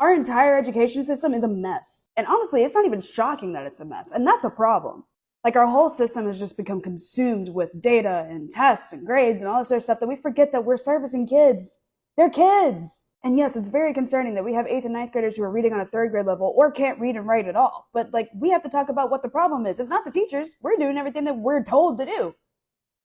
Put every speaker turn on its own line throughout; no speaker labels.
Our entire education system is a mess. And honestly, it's not even shocking that it's a mess. And that's a problem. Like, our whole system has just become consumed with data and tests and grades and all this other stuff that we forget that we're servicing kids. They're kids. And yes, it's very concerning that we have 8th and 9th graders who are reading on a 3rd grade level or can't read and write at all. But like, we have to talk about what the problem is. It's not the teachers. We're doing everything that we're told to do.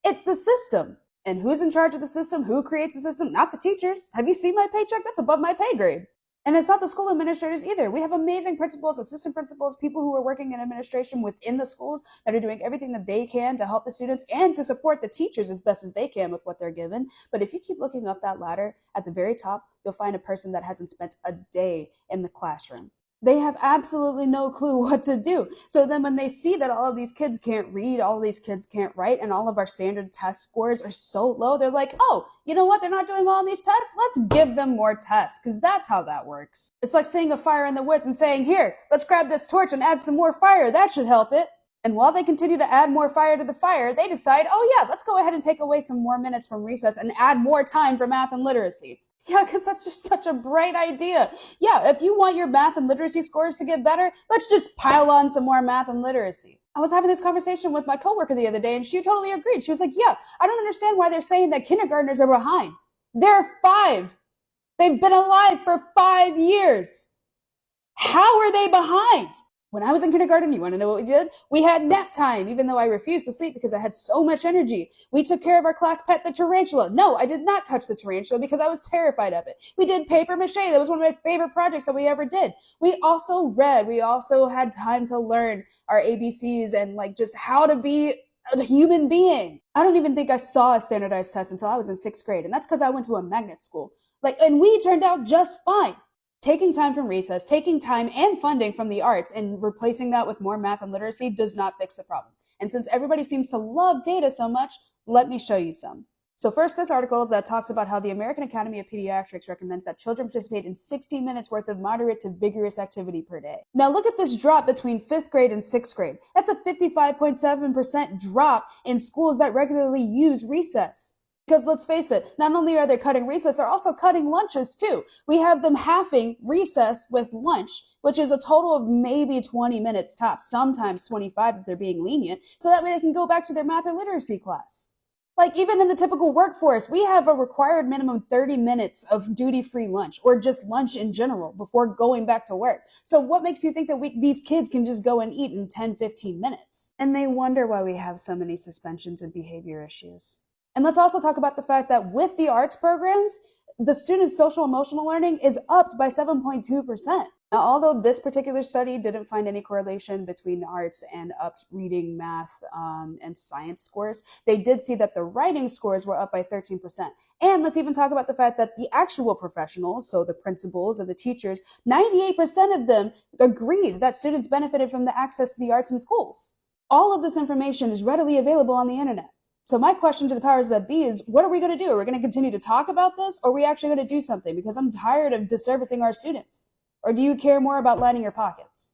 It's the system. And who's in charge of the system? Who creates the system? Not the teachers. Have you seen my paycheck? That's above my pay grade. And it's not the school administrators either. We have amazing principals, assistant principals, people who are working in administration within the schools that are doing everything that they can to help the students and to support the teachers as best as they can with what they're given. But if you keep looking up that ladder, at the very top, you'll find a person that hasn't spent a day in the classroom. They have absolutely no clue what to do. So then when they see that all of these kids can't read, all of these kids can't write, and all of our standard test scores are so low, they're like, oh, you know what? They're not doing well on these tests. Let's give them more tests, because that's how that works. It's like seeing a fire in the woods and saying, here, let's grab this torch and add some more fire. That should help it. And while they continue to add more fire to the fire, they decide, oh yeah, let's go ahead and take away some more minutes from recess and add more time for math and literacy. Yeah, because that's just such a bright idea. Yeah, if you want your math and literacy scores to get better, let's just pile on some more math and literacy. I was having this conversation with my coworker the other day, and she totally agreed. She was like, yeah, I don't understand why they're saying that kindergartners are behind. They're 5. They've been alive for 5 years. How are they behind? When I was in kindergarten, you want to know what we did? We had nap time, even though I refused to sleep because I had so much energy. We took care of our class pet, the tarantula. No, I did not touch the tarantula because I was terrified of it. We did paper mache. That was one of my favorite projects that we ever did. We also read. We also had time to learn our ABCs and like just how to be a human being. I don't even think I saw a standardized test until I was in 6th grade. And that's because I went to a magnet school. And we turned out just fine. Taking time from recess, taking time and funding from the arts and replacing that with more math and literacy does not fix the problem. And since everybody seems to love data so much, let me show you some. So first, this article that talks about how the American Academy of Pediatrics recommends that children participate in 60 minutes worth of moderate to vigorous activity per day. Now look at this drop between 5th grade and 6th grade. That's a 55.7% drop in schools that regularly use recess. Because let's face it, not only are they cutting recess, they're also cutting lunches too. We have them halving recess with lunch, which is a total of maybe 20 minutes tops, sometimes 25 if they're being lenient, so that way they can go back to their math or literacy class. Like even in the typical workforce, we have a required minimum 30 minutes of duty-free lunch or just lunch in general before going back to work. So what makes you think that these kids can just go and eat in 10, 15 minutes? And they wonder why we have so many suspensions and behavior issues. And let's also talk about the fact that with the arts programs, the students' social emotional learning is upped by 7.2%. Now, although this particular study didn't find any correlation between arts and upped reading, math, and science scores, they did see that the writing scores were up by 13%. And let's even talk about the fact that the actual professionals, so the principals and the teachers, 98% of them agreed that students benefited from the access to the arts in schools. All of this information is readily available on the internet. So my question to the powers that be is, what are we going to do? Are we going to continue to talk about this, or are we actually going to do something? Because I'm tired of disservicing our students. Or do you care more about lining your pockets?